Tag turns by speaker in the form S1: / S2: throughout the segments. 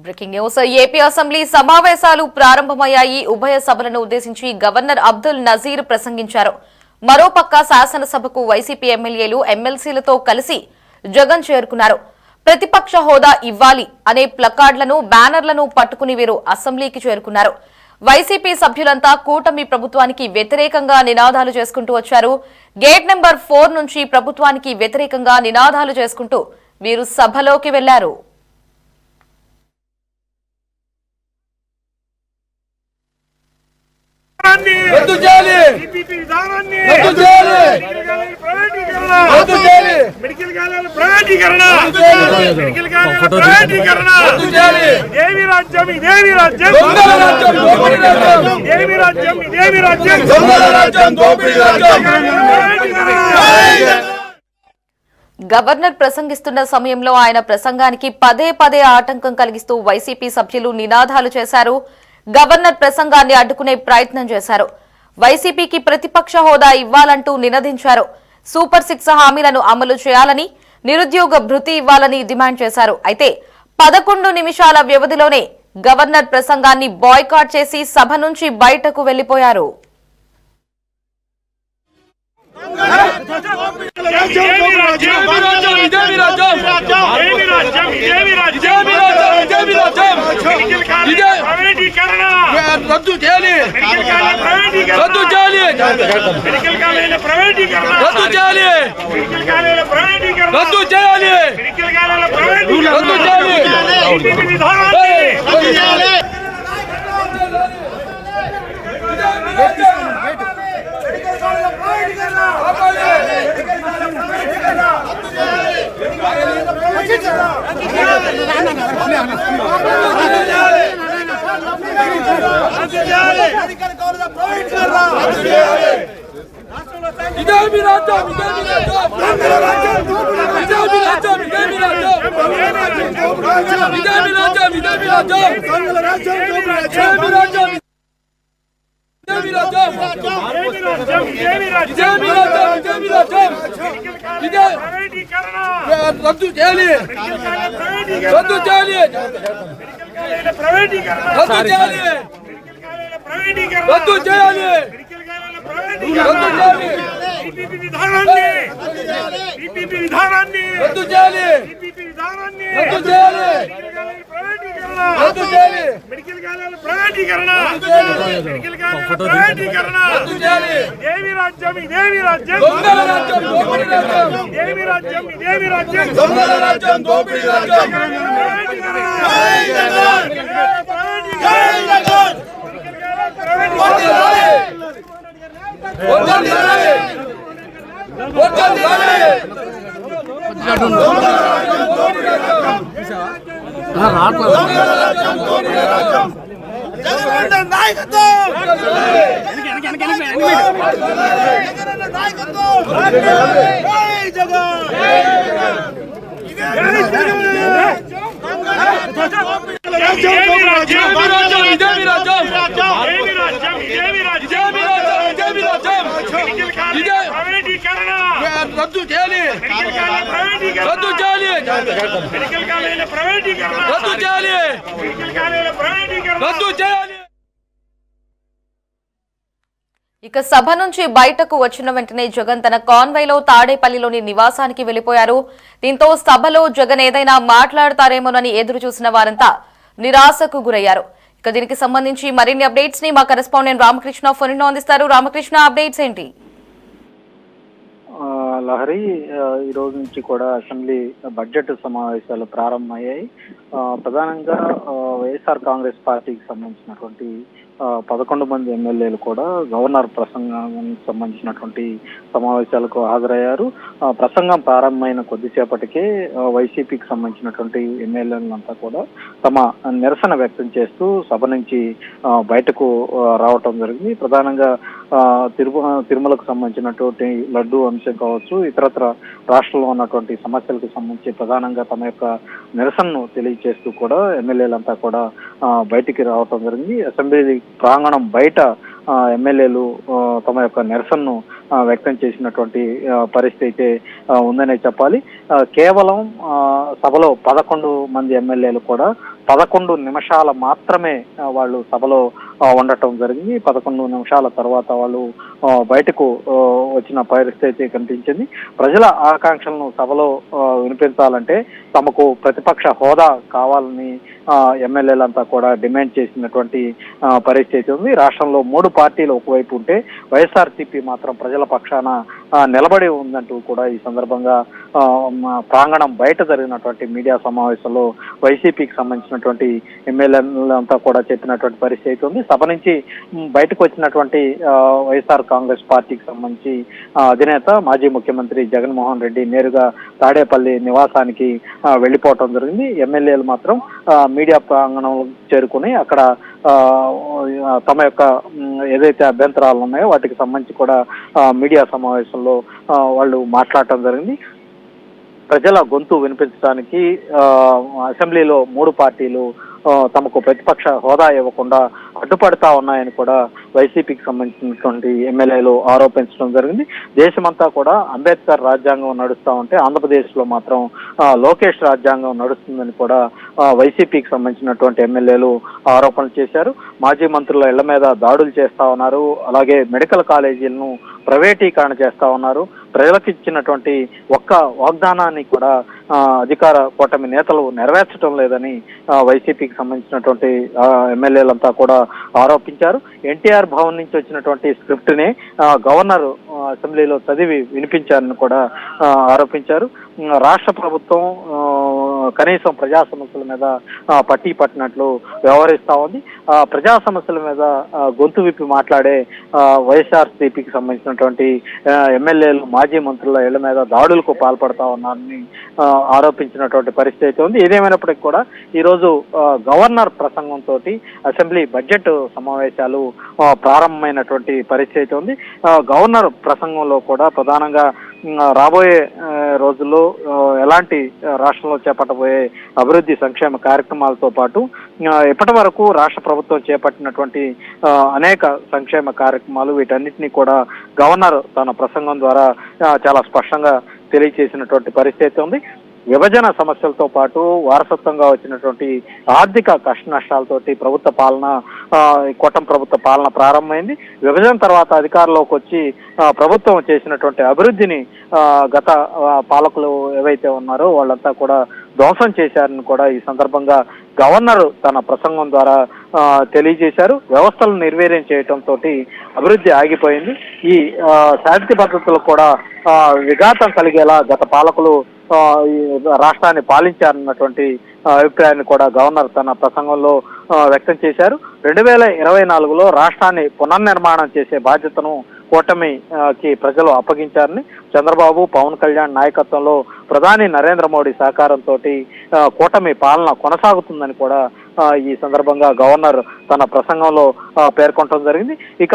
S1: Breaking news. AP assembly సమావేశాలు ప్రారంభమయ్యాయి. ఉభయ సభలను ఉద్దేశించి గవర్నర్ అబ్దుల్ నజీర్ ప్రసంగించారు. మరోపక్క శాసనసభకు వైసీపీ ఎమ్మెల్యేలు ఎమ్మెల్సీలతో కలిసి జగన్ చేరుకున్నారు. ప్రతిపక్ష హోదా ఇవ్వాలి అనే ప్లకార్డులను బ్యానర్లను పట్టుకుని వీరు అసెంబ్లీకి చేరుకున్నారు. వైసీపీ సభ్యులంతా కూటమి ప్రభుత్వానికి వ్యతిరేకంగా నినాదాలు చేసుకుంటూ వచ్చారు. గేట్ నెంబర్ 4 నుంచి ప్రభుత్వానికి వ్యతిరేకంగా నినాదాలు చేసుకుంటూ వీరు సభలోకి వెళ్లారు.
S2: రద్దు చేయాలి. రద్దు చేయాలి. రద్దు చేయాలి.
S3: మెడికల్ కాలేజీల ప్రైవేటీకరణ. మెడికల్ కాలేజీల ప్రైవేటీకరణ.
S2: రద్దు చేయాలి.
S3: ఇదేమి రాజ్యం, ఇదేమి రాజ్యం,
S2: దొంగల రాజ్యం, దోపిడీ రాజ్యం.
S3: ఇదేమి రాజ్యం, ఇదేమి రాజ్యం,
S2: దొంగల రాజ్యం, దోపిడీ రాజ్యం.
S1: గవర్నర్ ప్రసంగిస్తున్న సమయంలో ఆయన ప్రసంగానికి పదే పదే ఆటంకం కలిగిస్తూ వైసీపీ సభ్యులు నినాదాలు చేశారు. గవర్నర్ ప్రసంగాన్ని అడ్డుకునే ప్రయత్నం చేశారు. వైసీపీకి ప్రతిపక్ష హోదా ఇవ్వాలంటూ నినదించారు. సూపర్ 6 హామీలను అమలు చేయాలని, నిరుద్యోగ భృతి ఇవ్వాలని డిమాండ్ చేశారు. అయితే 11 నిమిషాల వ్యవధిలోనే గవర్నర్ ప్రసంగాన్ని బాయ్కాట్ చేసి సభ నుంచి బయటకు వెళ్లిపోయారు.
S2: రద్దు చేయాలి. రద్దు చేయాలి.
S3: మెడికల్ కాలేజీల ప్రైవేటీకరణ.
S2: రద్దు చేయాలి.
S3: మెడికల్ కాలేజీల ప్రైవేటీకరణ.
S2: రద్దు చేయాలి.
S3: మెడికల్ కాలేజీల ప్రైవేటీకరణ.
S2: రద్దు చేయాలి.
S3: టీడీపీ విధానాన్ని
S2: రద్దు చేయాలి. ఇదేమి రాజ్యం, ఇదేమి రాజ్యం, ఇదేమి రాజ్యం, ఇదేమి రాజ్యం, ఇదేమి రాజ్యం, ఇదేమి రాజ్యం, ఇదేమి రాజ్యం, ఇదేమి రాజ్యం, ఇదే రద్దు చేయాలి. రద్దు చేయాలి. రద్దు చేయాలి. రద్దు చేయాలి. రద్దు చేయాలి.
S3: టీడీపీ విధానాన్ని టీడీపీ విధానాన్ని
S2: రద్దు చేయాలి.
S3: టీడీపీ విధానాన్ని
S2: రద్దు చేయాలి. రద్దు చేయాలి.
S3: మెడికల్ కాలేజీల ప్రైవేటీకరణ. మెడికల్ కాలేజీల ప్రైవేటీకరణ.
S2: రద్దు చేయాలి.
S3: ఇదేమి రాజ్యం, ఇదేమి రాజ్యం,
S2: దొంగల రాజ్యం, దోపిడీ రాజ్యం.
S3: ఇదేమి రాజ్యం, ఇదేమి రాజ్యం,
S2: దొంగల రాజ్యం, దోపిడీ రాజ్యం. రద్దు చేయాలి. రద్దు చేయాలి.
S3: మెడికల్ కాలేజీల ప్రైవేటీకరణ.
S2: రద్దు చేయాలి.
S3: మెడికల్ కాలేజీల ప్రైవేటీకరణ.
S2: రద్దు చేయాలి.
S1: ఇక సభ నుంచి బయటకు వచ్చిన వెంటనే జగన్ తన కాన్వాయ్లో తాడేపల్లిలోని నివాసానికి వెళ్లిపోయారు. దీంతో సభలో జగన్ ఏదైనా మాట్లాడతారేమోనని ఎదురు చూసిన వారంతా నిరాశకు గురయ్యారు. ఇక దీనికి సంబంధించి మరిన్ని అప్డేట్స్ ని మా కరెస్పాండెంట్ రామకృష్ణ ఫోన్ లో అందిస్తారు. రామకృష్ణ, అప్డేట్స్ ఏంటి?
S4: లహరి, ఈ రోజు నుంచి కూడా అసెంబ్లీ బడ్జెట్ సమావేశాలు ప్రారంభమయ్యాయి. ప్రధానంగా వైఎస్ఆర్ కాంగ్రెస్ పార్టీకి సంబంధించినటువంటి 11 మంది ఎమ్మెల్యేలు కూడా గవర్నర్ ప్రసంగానికి సంబంధించినటువంటి సమావేశాలకు హాజరయ్యారు. ప్రసంగం ప్రారంభమైన కొద్దిసేపటికే వైసీపీకి సంబంధించినటువంటి ఎమ్మెల్యేలంతా కూడా తమ నిరసన వ్యక్తం చేస్తూ సభ నుంచి బయటకు రావటం జరిగింది. ప్రధానంగా తిరుమలకు సంబంధించినటువంటి లడ్డూ అంశం కావచ్చు, ఇతరత్ర రాష్ట్రంలో ఉన్నటువంటి సమస్యలకు సంబంధించి ప్రధానంగా తమ యొక్క నిరసనను తెలియజేస్తూ కూడా ఎమ్మెల్యేలంతా కూడా బయటికి రావటం జరిగింది. అసెంబ్లీ ప్రాంగణం బయట ఎమ్మెల్యేలు తమ యొక్క నిరసనను వ్యక్తం చేసినటువంటి పరిస్థితి అయితే ఉందనే చెప్పాలి. కేవలం సభలో 11 మంది ఎమ్మెల్యేలు కూడా 11 నిమిషాల మాత్రమే వాళ్ళు సభలో ఉండటం జరిగింది. 11 నిమిషాల తర్వాత వాళ్ళు బయటకు వచ్చిన పరిస్థితి కనిపించింది. ప్రజల ఆకాంక్షలను సభలో వినిపించాలంటే తమకు ప్రతిపక్ష హోదా కావాలని ఎమ్మెల్యేలంతా కూడా డిమాండ్ చేసినటువంటి పరిస్థితి ఉంది. రాష్ట్రంలో 3 పార్టీలు ఒకవైపు ఉంటే వైఎస్ఆర్సీపీ మాత్రం ప్రజల పక్షాన నిలబడి ఉందంటూ కూడా ఈ సందర్భంగా ప్రాంగణం బయట జరిగినటువంటి మీడియా సమావేశంలో వైసీపీకి సంబంధించినటువంటి ఎమ్మెల్యేలంతా కూడా చెప్పినటువంటి పరిస్థితి ఉంది. సభ నుంచి బయటకు వచ్చినటువంటి వైఎస్ఆర్ కాంగ్రెస్ పార్టీకి సంబంధించి అధినేత మాజీ ముఖ్యమంత్రి జగన్మోహన్ రెడ్డి నేరుగా తాడేపల్లి నివాసానికి వెళ్లిపోవటం జరిగింది. ఎమ్మెల్యేలు మాత్రం మీడియా ప్రాంగణం చేరుకుని అక్కడ తమ యొక్క ఏదైతే అభ్యంతరాలు ఉన్నాయో వాటికి సంబంధించి కూడా మీడియా సమావేశంలో వాళ్ళు మాట్లాడటం జరిగింది. ప్రజల గొంతు వినిపించడానికి అసెంబ్లీలో 3 పార్టీలు తమకు ప్రతిపక్ష హోదా ఇవ్వకుండా అడ్డుపడతా ఉన్నాయని కూడా వైసీపీకి సంబంధించినటువంటి ఎమ్మెల్యేలు ఆరోపించడం జరిగింది. దేశమంతా కూడా అంబేద్కర్ రాజ్యాంగం నడుస్తూ ఉంటే ఆంధ్రప్రదేశ్లో మాత్రం లోకేష్ రాజ్యాంగం నడుస్తుందని కూడా వైసీపీకి సంబంధించినటువంటి ఎమ్మెల్యేలు ఆరోపణలు చేశారు. మాజీ మంత్రుల ఇళ్ల మీద దాడులు చేస్తా ఉన్నారు. అలాగే మెడికల్ కాలేజీలను ప్రైవేటీకరణ చేస్తా ఉన్నారు. ప్రజలకు ఇచ్చినటువంటి ఒక్క వాగ్దానాన్ని కూడా అధికార కూటమి నేతలు నెరవేర్చడం లేదని వైసీపీకి సంబంధించినటువంటి ఎమ్మెల్యేలంతా కూడా ఆరోపించారు. ఎన్టీఆర్ భవన్ నుంచి వచ్చినటువంటి స్క్రిప్ట్ ని గవర్నర్ అసెంబ్లీలో చదివి వినిపించారని కూడా ఆరోపించారు. రాష్ట్ర ప్రభుత్వం కనీసం ప్రజా సమస్యల మీద పట్టి పట్టినట్లు వ్యవహరిస్తా ఉంది. ప్రజా సమస్యల మీద గొంతు విప్పి మాట్లాడే వైఎస్ఆర్సీపీకి సంబంధించినటువంటి ఎమ్మెల్యేలు మాజీ మంత్రుల ఇళ్ల మీద దాడులకు పాల్పడతా ఉన్నారని ఆరోపించినటువంటి పరిస్థితి ఉంది. ఏదేమైనప్పటికీ కూడా ఈరోజు గవర్నర్ ప్రసంగంతో అసెంబ్లీ బడ్జెట్ సమావేశాలు ప్రారంభమైనటువంటి పరిస్థితి ఉంది. గవర్నర్ ప్రసంగంలో కూడా ప్రధానంగా రాబోయే రోజుల్లో ఎలాంటి రాష్ట్రంలో చేపట్టబోయే అభివృద్ధి సంక్షేమ కార్యక్రమాలతో పాటు ఇప్పటి వరకు రాష్ట్ర ప్రభుత్వం చేపట్టినటువంటి అనేక సంక్షేమ కార్యక్రమాలు వీటన్నిటినీ కూడా గవర్నర్ తన ప్రసంగం ద్వారా చాలా స్పష్టంగా తెలియజేసినటువంటి పరిస్థితి ఉంది. విభజన సమస్యలతో పాటు వారసత్వంగా వచ్చినటువంటి ఆర్థిక కష్ట నష్టాలతోటి ప్రభుత్వ పాలన కూటమి ప్రభుత్వ పాలన ప్రారంభమైంది. విభజన తర్వాత అధికారంలోకి వచ్చి ప్రభుత్వం చేసినటువంటి అభివృద్ధిని గత పాలకులు ఏవైతే ఉన్నారో వాళ్ళంతా కూడా ధ్వంసం చేశారని కూడా ఈ సందర్భంగా గవర్నర్ తన ప్రసంగం ద్వారా తెలియజేశారు. వ్యవస్థలను నిర్వీర్యం చేయటంతో అభివృద్ధి ఆగిపోయింది. ఈ శాంతి భద్రతలు కూడా విఘాతం కలిగేలా గత పాలకులు రాష్ట్రాన్ని పాలించారన్నటువంటి అభిప్రాయాన్ని కూడా గవర్నర్ తన ప్రసంగంలో వ్యక్తం చేశారు. 2024లో రాష్ట్రాన్ని పునర్నిర్మాణం చేసే బాధ్యతను కూటమికి ప్రజలు అప్పగించారని, చంద్రబాబు పవన్ కళ్యాణ్ నాయకత్వంలో ప్రధాని నరేంద్ర మోడీ సహకారంతో కూటమి పాలన కొనసాగుతుందని కూడా ఈ సందర్భంగా గవర్నర్ తన ప్రసంగంలో పేర్కొనడం జరిగింది. ఇక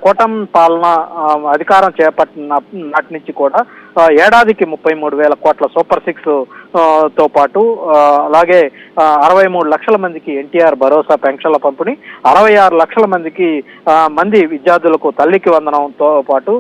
S4: కూటమి పాలన అధికారం చేపట్టిన నాటి నుంచి కూడా ఏడాదికి 33,000 కోట్ల సూపర్ సిక్స్ తో పాటు అలాగే 63 లక్షల మందికి ఎన్టీఆర్ భరోసా పెన్షన్ల పంపిణీ, 66 లక్షల మంది విద్యార్థులకు తల్లికి వందనంతో పాటు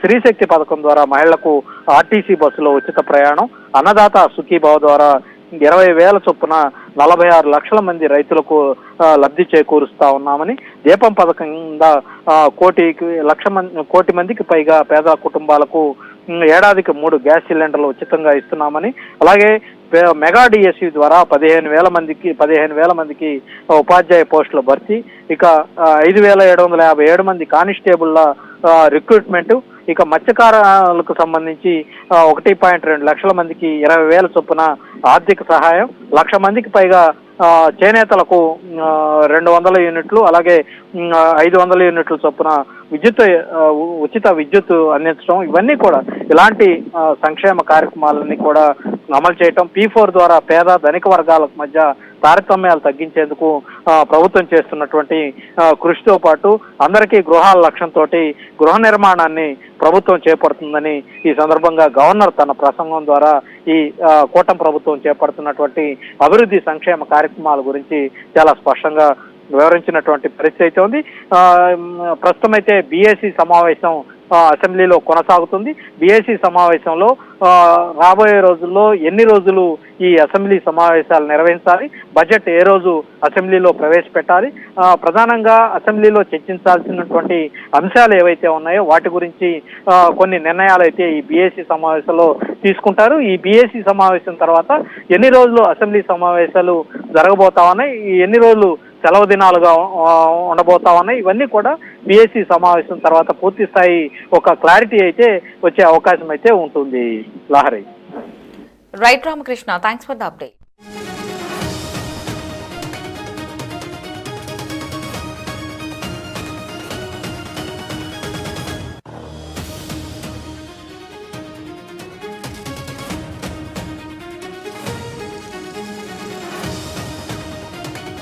S4: శ్రీశక్తి పథకం ద్వారా మహిళలకు ఆర్టీసీ బస్సులో ఉచిత ప్రయాణం, అన్నదాత సుఖీభావ ద్వారా 20,000 చొప్పున 46 లక్షల మంది రైతులకు లబ్ధి చేకూరుస్తా ఉన్నామని, దీపం పథకం కింద కోటి మందికి పైగా పేద కుటుంబాలకు ఏడాదికి 3 గ్యాస్ సిలిండర్లు ఉచితంగా ఇస్తున్నామని, అలాగే మెగా డిఎస్సి ద్వారా 15,000 మందికి ఉపాధ్యాయ పోస్టుల భర్తీ, ఇక 5,757 మంది కానిస్టేబుల్ల రిక్రూట్మెంట్, ఇక మత్స్యకారులకు సంబంధించి 1.2 లక్షల మందికి 20,000 చొప్పున ఆర్థిక సహాయం, 1,00,000 మందికి పైగా చేనేతలకు 200 యూనిట్లు, అలాగే 500 యూనిట్ల చొప్పున ఉచిత విద్యుత్ అందించడం, ఇవన్నీ కూడా ఇలాంటి సంక్షేమ కార్యక్రమాలన్నీ కూడా అమలు చేయటం, P4 ద్వారా పేద ధనిక వర్గాల మధ్య తారతమ్యాలు తగ్గించేందుకు ప్రభుత్వం చేస్తున్నటువంటి కృషితో పాటు అందరికీ గృహాల లక్ష్యంతో గృహ నిర్మాణాన్ని ప్రభుత్వం చేపడుతుందని ఈ సందర్భంగా గవర్నర్ తన ప్రసంగం ద్వారా ఈ కూటమి ప్రభుత్వం చేపడుతున్నటువంటి అభివృద్ధి సంక్షేమ కార్యక్రమాల గురించి చాలా స్పష్టంగా వివరించినటువంటి పరిస్థితి ఉంది. ప్రస్తుతం అయితే BAC సమావేశం అసెంబ్లీలో కొనసాగుతుంది. బీఏసీ సమావేశంలో రాబోయే రోజుల్లో ఎన్ని రోజులు ఈ అసెంబ్లీ సమావేశాలు నిర్వహించాలి, బడ్జెట్ ఏ రోజు అసెంబ్లీలో ప్రవేశపెట్టాలి, ప్రధానంగా అసెంబ్లీలో చర్చించాల్సినటువంటి అంశాలు ఏవైతే ఉన్నాయో వాటి గురించి కొన్ని నిర్ణయాలు అయితే ఈ బీఏసీ సమావేశంలో తీసుకుంటారు. ఈ బీఏసీ సమావేశం తర్వాత ఎన్ని రోజులు అసెంబ్లీ సమావేశాలు జరగబోతా ఉన్నాయి, ఎన్ని రోజులు సెలవు దినాలుగా ఉండబోతా ఉన్నాయి, ఇవన్నీ కూడా బీఏసీ సమావేశం తర్వాత పూర్తి స్థాయి ఒక క్లారిటీ అయితే వచ్చే అవకాశం అయితే ఉంటుంది. Lahari.
S1: Right Ramakrishna, thanks for the update.